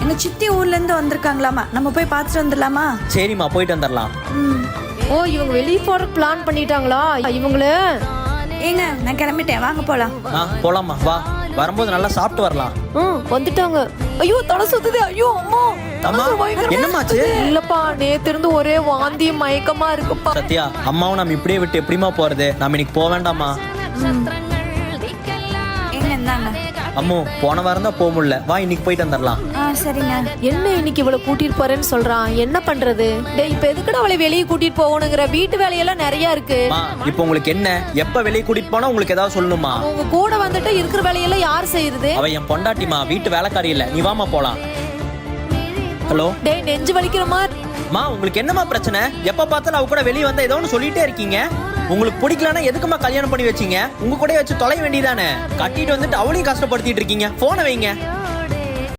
எங்க சித்தி ஊர்ல இருந்து வந்திருக்காங்களாமா, நம்ம போய் பார்த்துட்டு வந்துடலாமா? சரிம்மா, போயிட்டு வந்துடலாம். ஓ, இவங்க வெளியே போற பிளான் பண்ணிட்டாங்களா இவங்கள? ஏங்க நான் கிளம்பிட்டேன், வாங்க போலாம். போலாமா, வா. வரும்போது நல்லா சாப்பிட்டு வரலாம். வந்துட்டாங்க. ஐயோ, தலை சுத்துது. ஐயோ அம்மா. அம்மா, என்னமாச்சு? இல்லப்பா, நேத்து இருந்து ஒரே வாந்தி மயக்கமா இருக்குப்பா. சத்யா, அம்மாவும் நம்ம இப்படியே விட்டு எப்படிமா போறது? நம்ம இன்னைக்கு போக வேண்டாமா? ஏங்க இந்தாங்க. அம்மோ, போன வாரம் தான் போக முடியல, வா இன்னைக்கு போயிட்டு வந்துடலாம். சரிங்க. என்ன இன்னைக்கு இவளை கூட்டிட்டு போறேன்னு சொல்றான், என்ன பண்றது? டேய், இப்ப எதுக்குடா அவளை வெளியே கூட்டிட்டு போகணுங்கிற? வீட்டு வேலையெல்லாம் நிறைய இருக்கு. இப்போ உங்களுக்கு என்ன? எப்ப வெளியே கூட்டிட்டு போனா உங்களுக்கு ஏதாவது சொல்லணுமா? உங்க கூட வந்துட்டு இருக்கிற வேலையெல்லாம் யார் செய்யறது? அவ என் பொண்டாட்டிமா, வீட்டு வேலைக்காரி இல்ல. நீ வாமா போலாம். ஹலோ. டேய், நெஞ்சு வலிக்கிற மாதிரி. உங்களுக்கு என்னமா பிரச்சனை? எப்ப பார்த்தாலும் அவ கூட வெளியே வந்தா ஏதோ ஒன்று சொல்லிட்டே இருக்கீங்க. உங்களுக்கு பிடிக்கலன்னா எதுக்குமா கல்யாணம் பண்ணி வச்சீங்க? உங்க கூட வச்சு தொலை வேண்டியதானே. கட்டிட்டு வந்துட்டு அவளையும் கஷ்டப்படுத்திட்டு இருக்கீங்க. போனை வைங்க.